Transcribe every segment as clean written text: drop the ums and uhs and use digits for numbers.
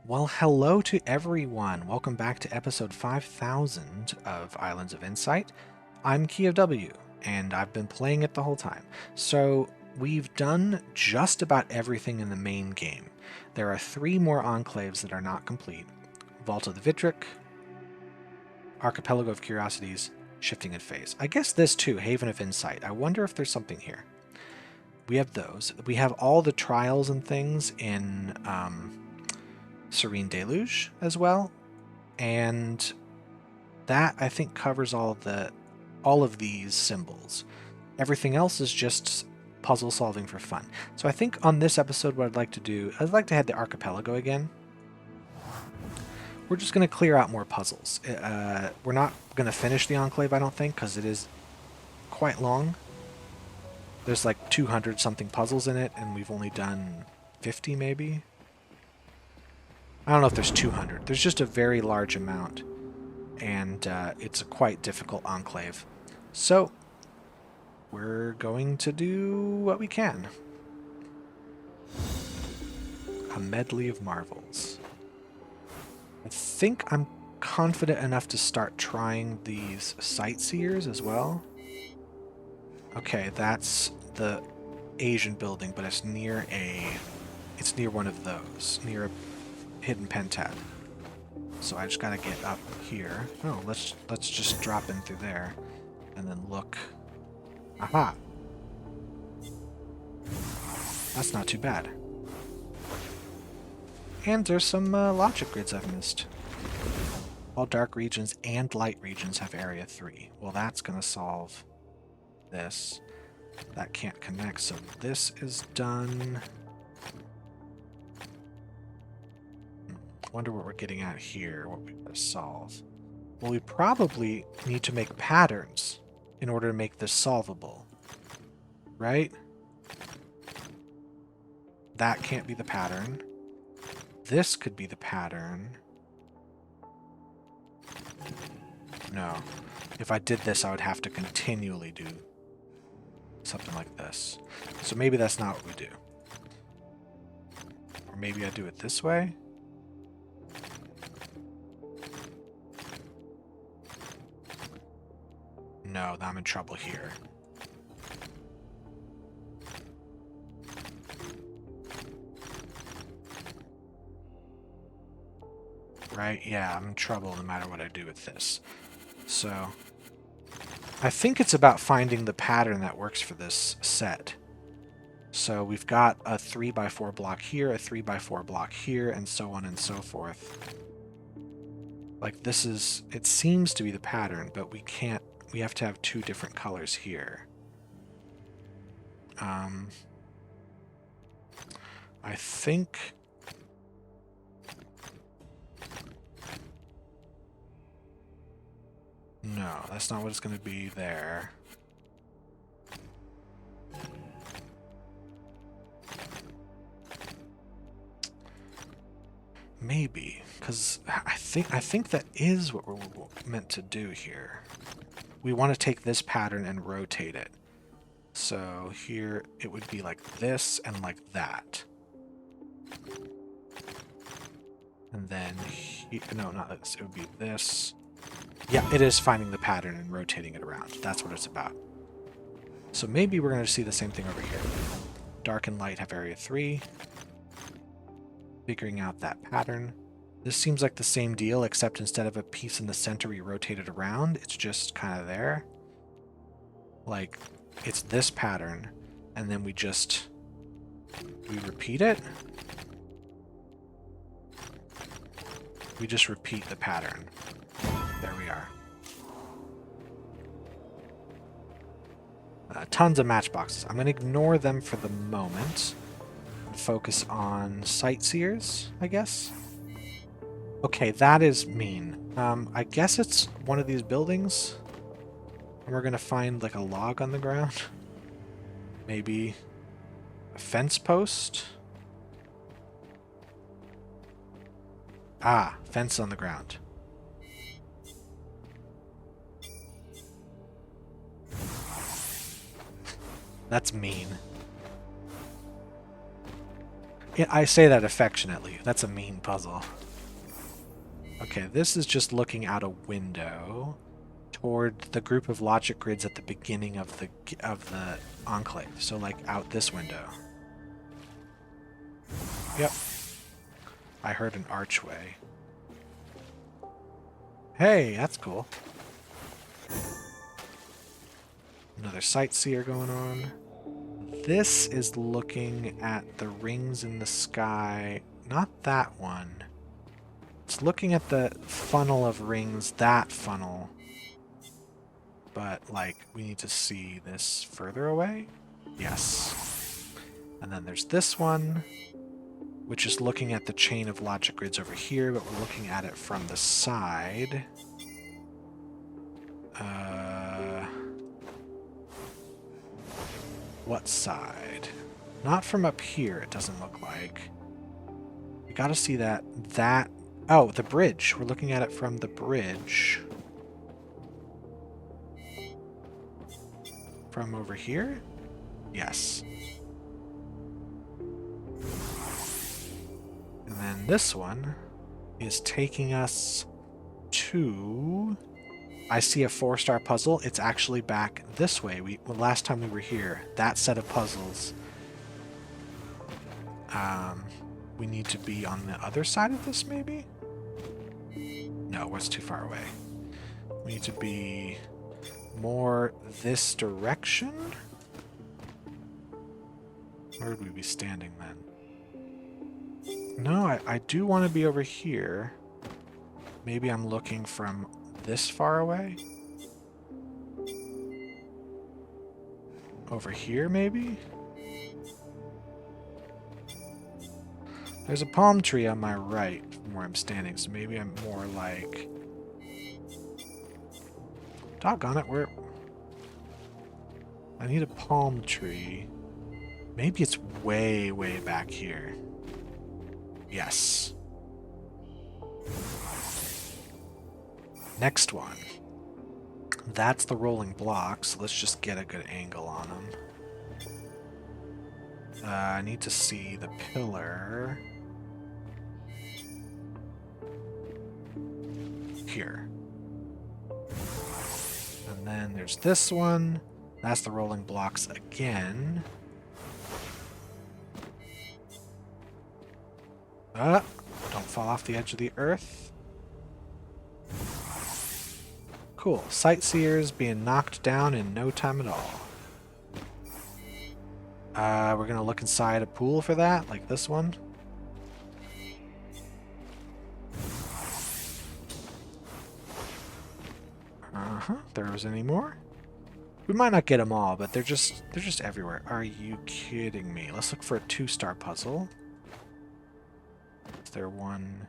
Well, hello to everyone. Welcome back to episode 5000 of Islands of Insight. I'm Key W, and I've been playing it the whole time. So, we've done just about everything in the main game. There are 3 more enclaves that are not complete. Vault of the Vitric, Archipelago of Curiosities, Shifting in Phase. I guess this too, Haven of Insight. I wonder if there's something here. We have those. We have all the trials and things in Serene Deluge as well, and that I think covers all of these symbols. Everything else is just puzzle solving for fun. So I think on this episode what I'd like to head to Archipelago again. We're just going to clear out more puzzles. We're not going to finish the Enclave, I don't think, because it is quite long. There's like 200 something puzzles in it, and we've only done 50 maybe. I don't know if there's 200. There's just a very large amount, and it's a quite difficult enclave. So, we're going to do what we can. A medley of marvels. I think I'm confident enough to start trying these Sightseers as well. Okay, that's the Asian building, but it's near one of those, near a hidden Pentad. So I just gotta get up here. Oh, let's just drop in through there and then look. Aha! That's not too bad. And there's some logic grids I've missed. All dark regions and light regions have area 3. Well, that's gonna solve this. That can't connect, so this is done. Wonder what we're getting at here, what we gotta solve. Well, we probably need to make patterns in order to make this solvable. Right? That can't be the pattern. This could be the pattern. No. If I did this, I would have to continually do something like this. So maybe that's not what we do. Or maybe I do it this way. No, I'm in trouble here. Right? Yeah, I'm in trouble no matter what I do with this. So, I think it's about finding the pattern that works for this set. So we've got a 3x4 block here, a 3x4 block here, and so on and so forth. Like this is, it seems to be the pattern, but we have to have 2 different colors here. I think... No, that's not what it's going to be there. Maybe, because I think that is what we're meant to do here. We want to take this pattern and rotate it. So here it would be like this and like that. And then, no, not this. It would be this. Yeah, it is finding the pattern and rotating it around. That's what it's about. So maybe we're going to see the same thing over here. Dark and light have area 3. Figuring out that pattern. This seems like the same deal, except instead of a piece in the center we rotate it around, it's just kind of there. Like, it's this pattern, and then we repeat it. We just repeat the pattern. There we are. Tons of matchboxes. I'm going to ignore them for the moment and focus on Sightseers, I guess. Okay, that is mean. I guess it's one of these buildings. And we're going to find like a log on the ground. Maybe a fence post. Ah, fence on the ground. That's mean. I say that affectionately. That's a mean puzzle. Okay, this is just looking out a window toward the group of logic grids at the beginning of the enclave. So like out this window. Yep. I heard an archway. Hey, that's cool. Another sightseer going on. This is looking at the rings in the sky. Not that one. It's looking at the funnel of rings, that funnel. But, like, we need to see this further away? Yes. And then there's this one, which is looking at the chain of logic grids over here, but we're looking at it from the side. What side? Not from up here, it doesn't look like. We gotta see that. Oh, the bridge. We're looking at it from the bridge. From over here? Yes. And then this one is taking us to... I see a 4-star puzzle. It's actually back this way. Last time we were here, that set of puzzles. We need to be on the other side of this, maybe? No, it's too far away. We need to be more this direction? Where would we be standing then? No, I do want to be over here. Maybe I'm looking from this far away? Over here, maybe? There's a palm tree on my right from where I'm standing, so maybe I'm more like... Doggone it, where... I need a palm tree. Maybe it's way, way back here. Yes. Next one. That's the rolling blocks. Let's just get a good angle on them. I need to see the pillar. Here. And then there's this one. That's the rolling blocks again. Don't fall off the edge of the earth. Cool. Sightseers being knocked down in no time at all. We're gonna look inside a pool for that, like this one. There was any more? We might not get them all, but they're just everywhere. Are you kidding me? Let's look for a 2-star puzzle. Is there one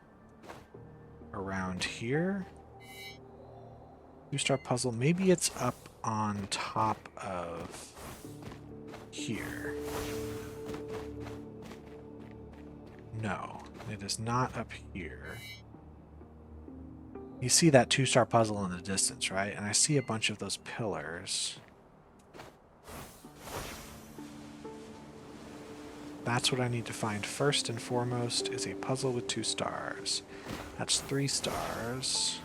around here? 2-star puzzle. Maybe it's up on top of here. No, it is not up here. You see that 2-star puzzle in the distance, right? And I see a bunch of those pillars. That's what I need to find first and foremost, is a puzzle with 2 stars. That's 3 stars.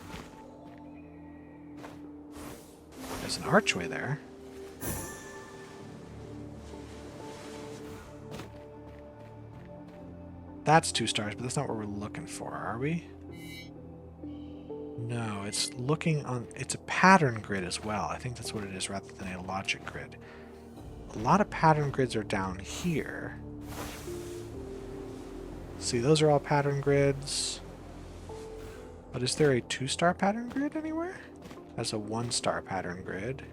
There's an archway there. That's 2 stars, but that's not what we're looking for, are we? No, it's looking on... It's a pattern grid as well. I think that's what it is rather than a logic grid. A lot of pattern grids are down here. See, those are all pattern grids. But is there a 2-star pattern grid anywhere? That's a 1-star pattern grid.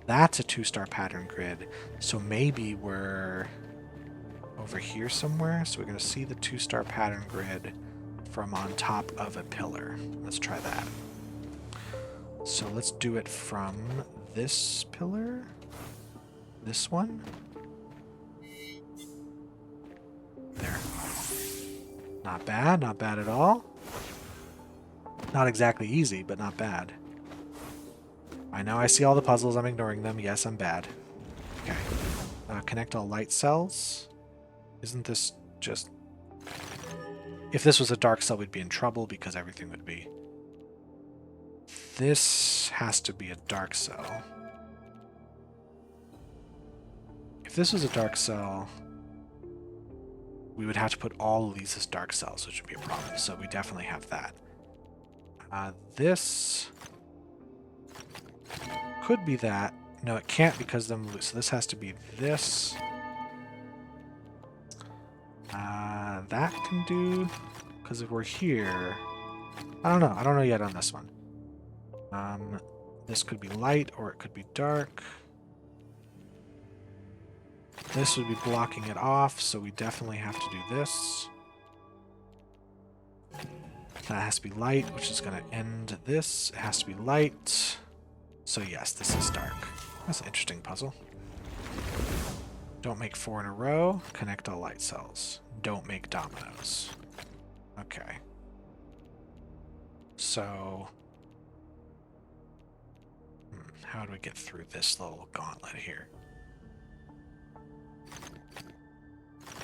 That's a 2-star pattern grid. So maybe we're over here somewhere. So we're going to see the 2-star pattern grid from on top of a pillar. Let's try that. So let's do it from this pillar. This one. There. Not bad, not bad at all. Not exactly easy, but not bad. I know I see all the puzzles, I'm ignoring them. Yes, I'm bad. Okay. Connect all light cells. Isn't this just... If this was a dark cell, we'd be in trouble because everything would be... This has to be a dark cell. If this was a dark cell, we would have to put all of these as dark cells, which would be a problem. So we definitely have that. This could be that. No, it can't because them loose. So this has to be this. That can do, because if we're here, I don't know. I don't know yet on this one. This could be light or it could be dark. This would be blocking it off, so we definitely have to do this. That has to be light, which is going to end this. It has to be light. So yes, this is dark. That's an interesting puzzle. Don't make 4 in a row. Connect all light cells. Don't make dominoes. Okay. So... how do we get through this little gauntlet here?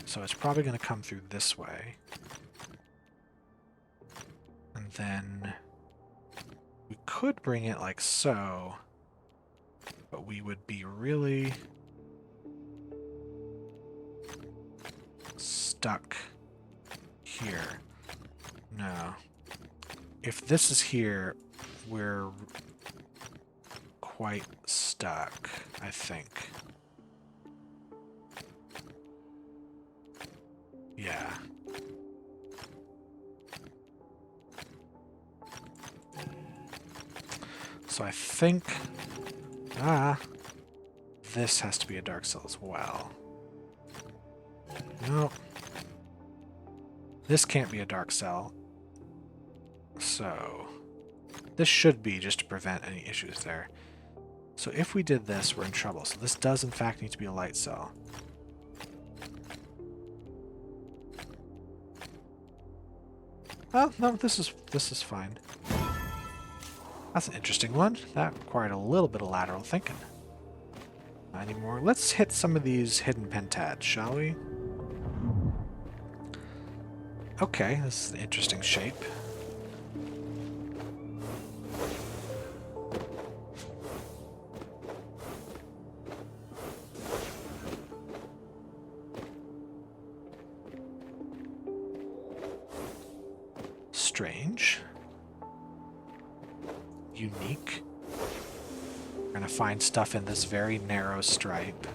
So it's probably going to come through this way. And then we could bring it like so, but we would be really stuck here. No. If this is here, we're quite stuck, I think. Yeah. So I think... this has to be a dark cell as well. No. This can't be a dark cell. So... this should be, just to prevent any issues there. So if we did this, we're in trouble. So this does in fact need to be a light cell. Oh, no, this is fine. That's an interesting one. That required a little bit of lateral thinking. Not anymore. Let's hit some of these hidden pentads, shall we? Okay, this is an interesting shape. Strange. Unique. We're gonna find stuff in this very narrow stripe.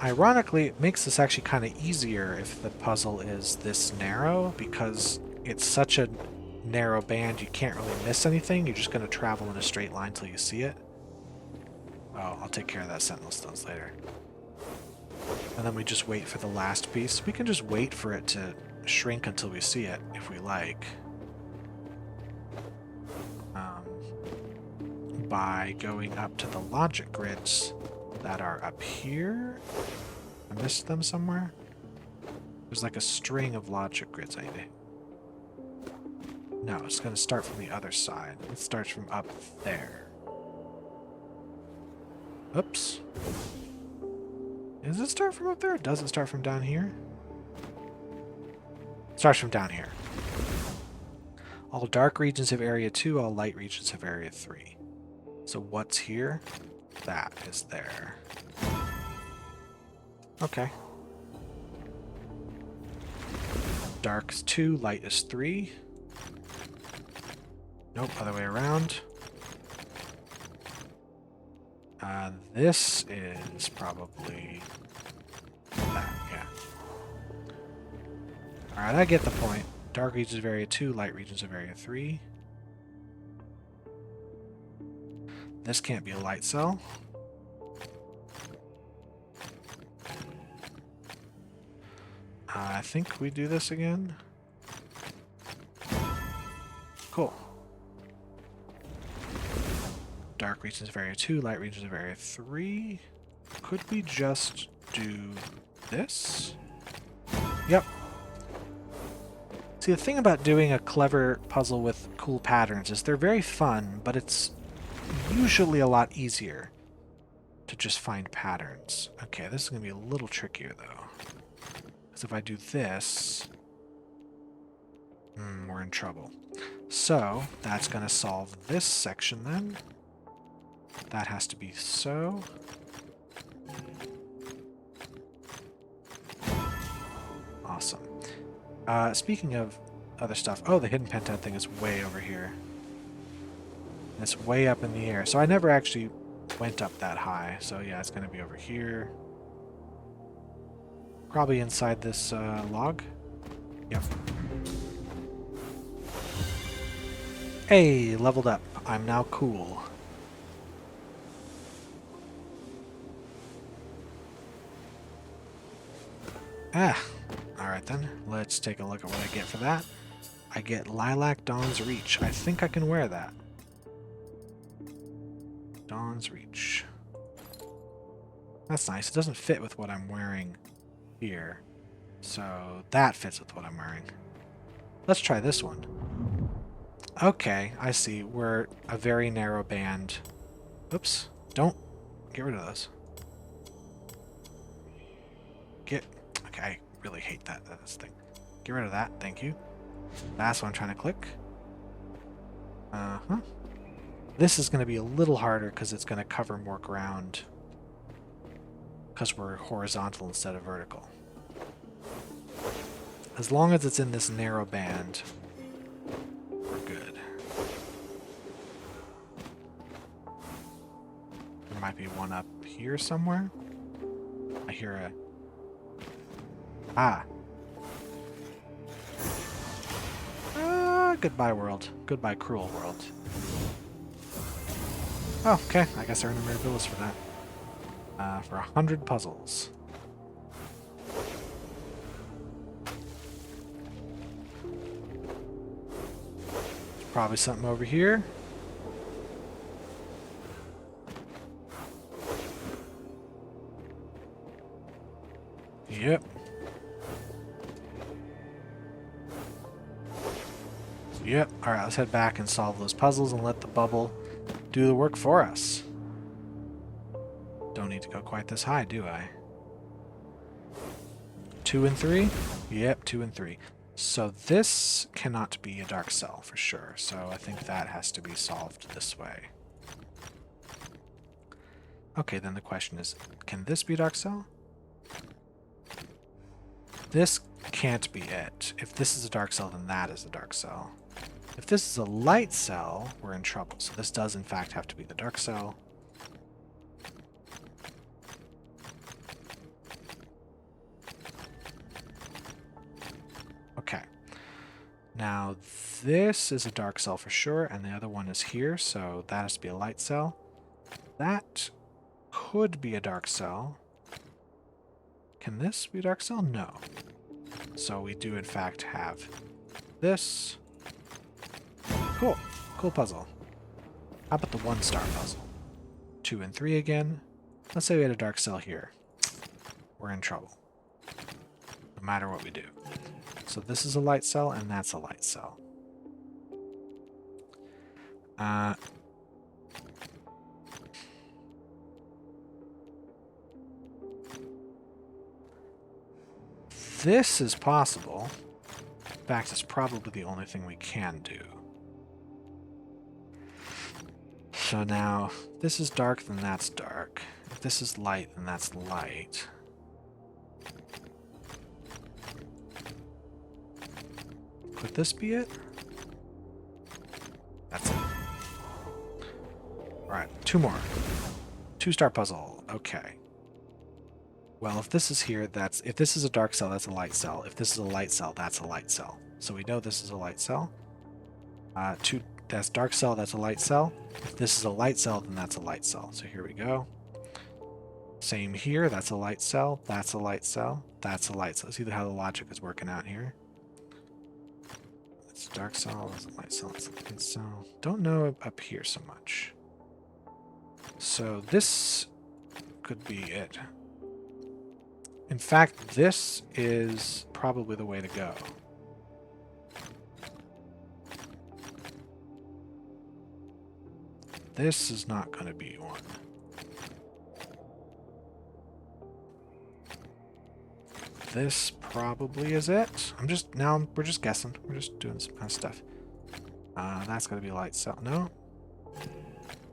Ironically, it makes this actually kind of easier if the puzzle is this narrow, because it's such a narrow band you can't really miss anything. You're just going to travel in a straight line till you see it. Oh, I'll take care of that sentinel stones later. And then we just wait for the last piece. We can just wait for it to shrink until we see it, if we like. By going up to the logic grids that are up here. I missed them somewhere. There's like a string of logic grids I need to... No, it's going to start from the other side. It starts from up there. Oops. Does it start from up there? Does it start from down here? It starts from down here. All dark regions have area 2, all light regions have area 3. So what's here? That is there. Okay. Dark is 2, light is 3. Nope, other way around. This is probably that, yeah. Alright, I get the point. Dark regions of area 2, light regions of area 3. This can't be a light cell. I think we do this again. Cool. Dark regions of area 2, light regions of area 3. Could we just do this? Yep. See, the thing about doing a clever puzzle with cool patterns is they're very fun, but it's usually a lot easier to just find patterns. Okay, this is going to be a little trickier, though. Because if I do this, we're in trouble. So, that's going to solve this section, then. That has to be so. Awesome. Speaking of other stuff, oh, the hidden Pentad thing is way over here. It's way up in the air. So I never actually went up that high. So yeah, it's going to be over here. Probably inside this log. Yep. Hey, leveled up. I'm now cool. Alright then, let's take a look at what I get for that. I get Lilac Dawn's Reach. I think I can wear that. Dawn's Reach. That's nice. It doesn't fit with what I'm wearing here. So that fits with what I'm wearing. Let's try this one. Okay, I see. We're a very narrow band. Oops. Don't get rid of those. Okay, I really hate this thing. Get rid of that, thank you. That's what I'm trying to click. Uh-huh. This is going to be a little harder because it's going to cover more ground. Because we're horizontal instead of vertical. As long as it's in this narrow band, we're good. There might be one up here somewhere. I hear a... Ah. Goodbye, world. Goodbye, cruel world. Oh, okay. I guess I earned a Mirabilis for that. For 100 puzzles. There's probably something over here. Yep. Yep. Alright, let's head back and solve those puzzles and let the bubble do the work for us. Don't need to go quite this high, do I? 2 and 3? Yep, 2 and 3. So this cannot be a dark cell for sure, so I think that has to be solved this way. Okay, then the question is, can this be a dark cell? This can't be it. If this is a dark cell, then that is a dark cell. If this is a light cell, we're in trouble. So this does, in fact, have to be the dark cell. Okay. Now, this is a dark cell for sure, and the other one is here, so that has to be a light cell. That could be a dark cell. Can this be a dark cell? No. So we do, in fact, have this. Cool. Cool puzzle. How about the 1-star puzzle? 2 and 3 again. Let's say we had a dark cell here. We're in trouble. No matter what we do. So this is a light cell, and that's a light cell. This is possible. In fact, it's probably the only thing we can do. So now, if this is dark, then that's dark. If this is light, then that's light. Could this be it? That's it. Alright, 2 more. 2-star puzzle. Okay. Well, if this is here, if this is a dark cell, that's a light cell. If this is a light cell, that's a light cell. So we know this is a light cell. That's dark cell, that's a light cell. If this is a light cell, then that's a light cell. So here we go. Same here, that's a light cell, that's a light cell, that's a light cell. See how the logic is working out here. It's a dark cell, that's a light cell, that's a light cell. Don't know up here so much. So this could be it. In fact, this is probably the way to go. this is not going to be one. This probably is it. We're just guessing. We're just doing some kind of stuff. That's got to be a light cell. No?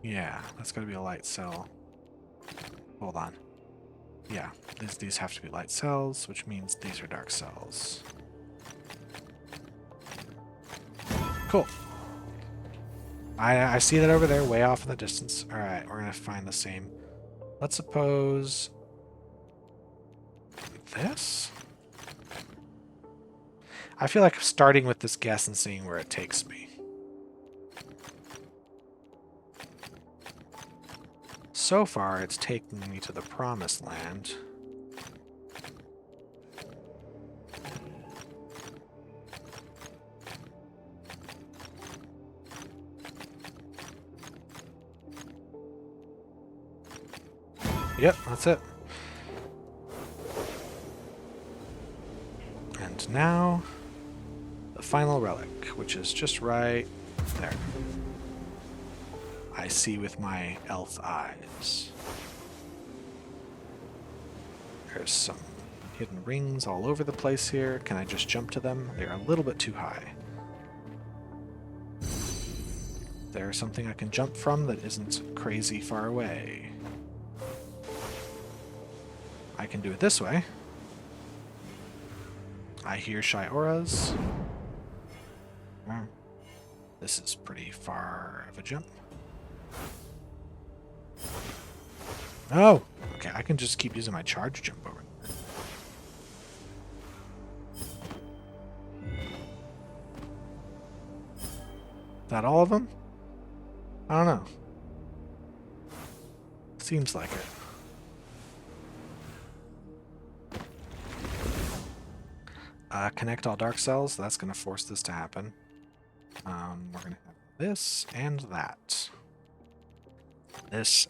Yeah, that's got to be a light cell. Hold on. Yeah, these have to be light cells, which means these are dark cells. Cool. I see that over there, way off in the distance. Alright, we're going to find the same. Let's suppose... this? I feel like starting with this guess and seeing where it takes me. So far, it's taking me to the promised land. Yep, that's it. And now, the final relic, which is just right there. I see with my elf eyes. There's some hidden rings all over the place here. Can I just jump to them? They're a little bit too high. There's something I can jump from that isn't crazy far away. I can do it this way. I hear shy auras. This is pretty far of a jump. Oh! Okay, I can just keep using my charge jump over. Is that all of them? I don't know. Seems like it. Connect all dark cells. That's going to force this to happen. We're going to have this and that. This,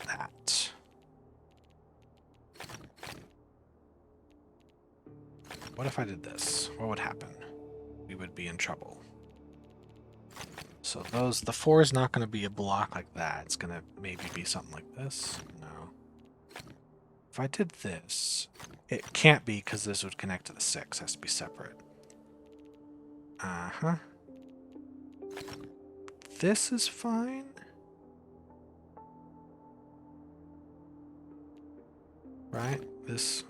that. What if I did this? What would happen? We would be in trouble. So the 4 is not going to be a block like that. It's going to maybe be something like this. No. If I did this, it can't be because this would connect to the 6. It has to be separate. Uh-huh. This is fine. Right? This...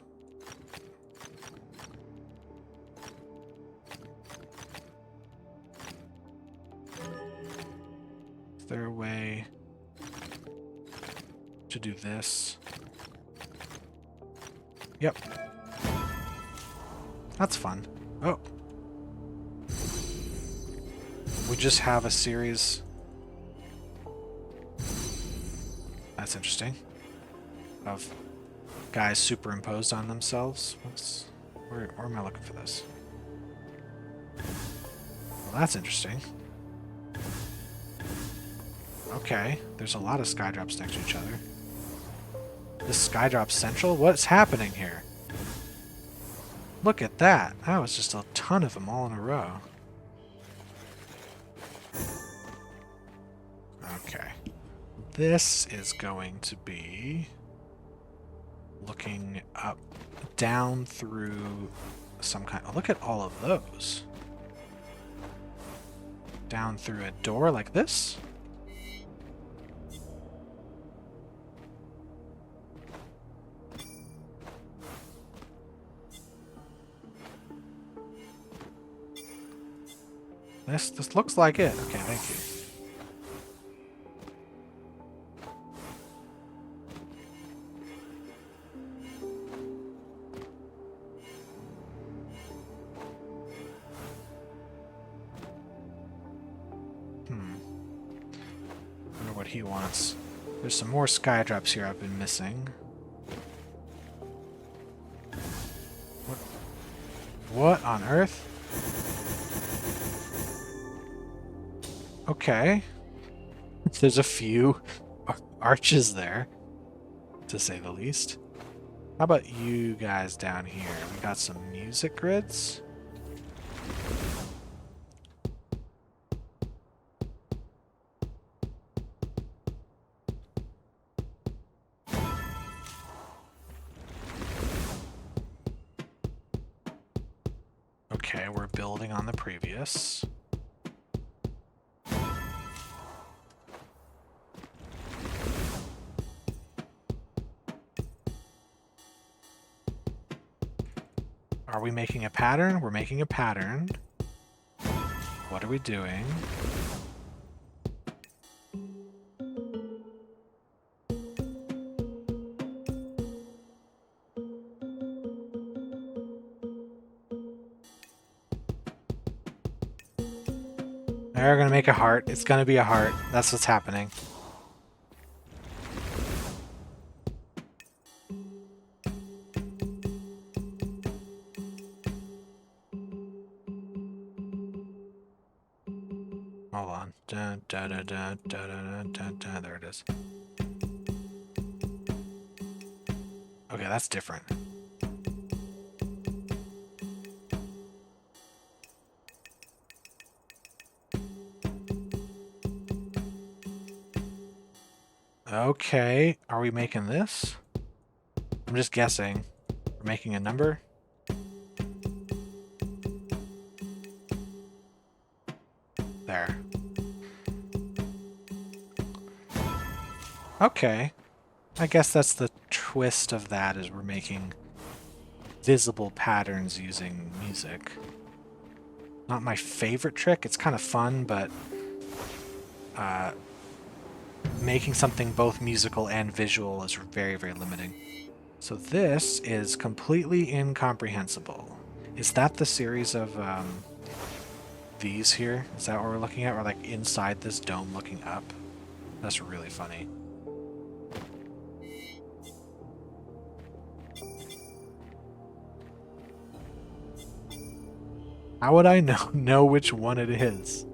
Is there a way to do this? Yep. That's fun. Oh. We just have a series. That's interesting. Of guys superimposed on themselves. Where am I looking for this? Well, that's interesting. Okay, there's a lot of skydrops next to each other. This skydrop central? What's happening here? Look at that. That was just a ton of them all in a row. Okay. This is going to be looking up, down through some kind... Oh, look at all of those. Down through a door like this? This looks like it. Okay, thank you. Wonder what he wants. There's some more skydrops here I've been missing. What on earth? Okay. There's a few arches there, to say the least. How about you guys down here? We got some music grids. Okay, we're building on the previous. Are we making a pattern? We're making a pattern. What are we doing? They're gonna make a heart. It's gonna be a heart. That's what's happening. Hold on. Dun, dun, dun, dun, dun, dun, dun, dun. There it is. Okay, that's different. Okay, are we making this? I'm just guessing. We're making a number? There. Okay. I guess that's the twist of that, is we're making visible patterns using music. Not my favorite trick. It's kind of fun, but making something both musical and visual is very, very limiting. So this is completely incomprehensible. Is that the series of these here? Is that what we're looking at? We're like inside this dome looking up? That's really funny. How would I know which one it is?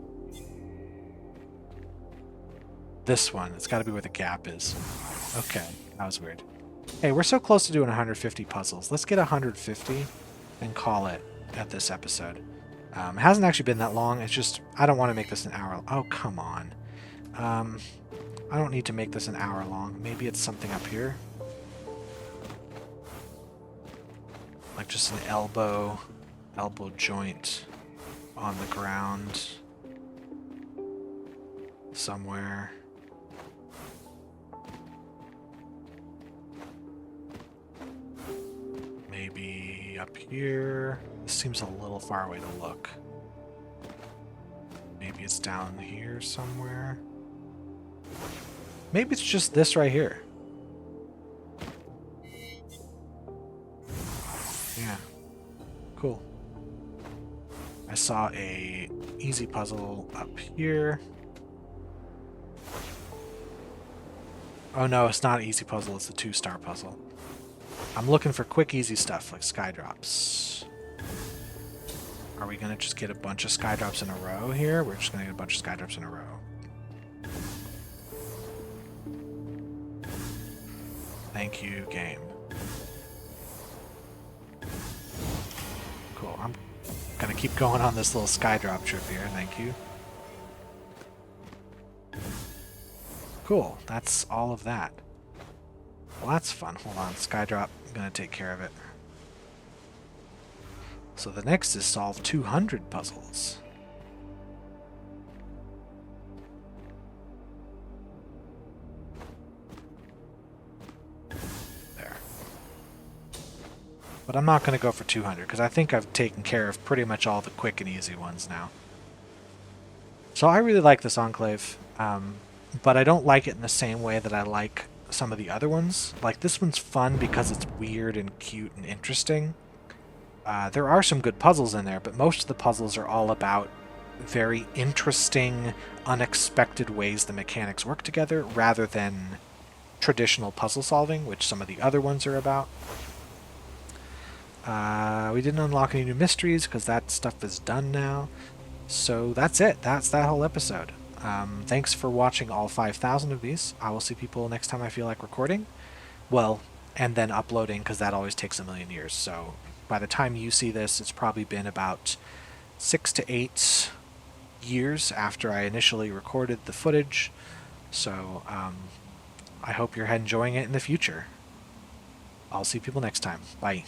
This one. It's got to be where the gap is. Okay, that was weird. Hey, we're so close to doing 150 puzzles. Let's get 150 and call it at this episode. It hasn't actually been that long. It's just, I don't want to make this an hour. Oh, come on. I don't need to make this an hour long. Maybe it's something up here. Like just an elbow joint on the ground somewhere. Maybe up here. This seems a little far away to look. Maybe it's down here somewhere. Maybe it's just this right here. Yeah. Cool. I saw a easy puzzle up here. Oh no, it's not an easy puzzle, it's a 2-star puzzle. I'm looking for quick, easy stuff like sky drops. Are we gonna just get a bunch of sky drops in a row here? We're just gonna get a bunch of sky drops in a row. Thank you, game. Cool, I'm gonna keep going on this little sky drop trip here, thank you. Cool, that's all of that. Well, that's fun. Hold on, Skydrop, I'm gonna take care of it. So the next is solve 200 puzzles. There. But I'm not gonna go for 200, because I think I've taken care of pretty much all the quick and easy ones now. So I really like this enclave, but I don't like it in the same way that I like some of the other ones. Like, this one's fun because it's weird and cute and interesting. There are some good puzzles in there, but most of the puzzles are all about very interesting, unexpected ways the mechanics work together, rather than traditional puzzle solving, which some of the other ones are about. We didn't unlock any new mysteries because that stuff is done now. So that's it. That's that whole episode. Thanks for watching all 5,000 of these. I will see people next time I feel like recording. Well, and then uploading, because that always takes a million years. So by the time you see this, it's probably been about 6 to 8 years after I initially recorded the footage. So I hope you're enjoying it in the future. I'll see people next time. Bye.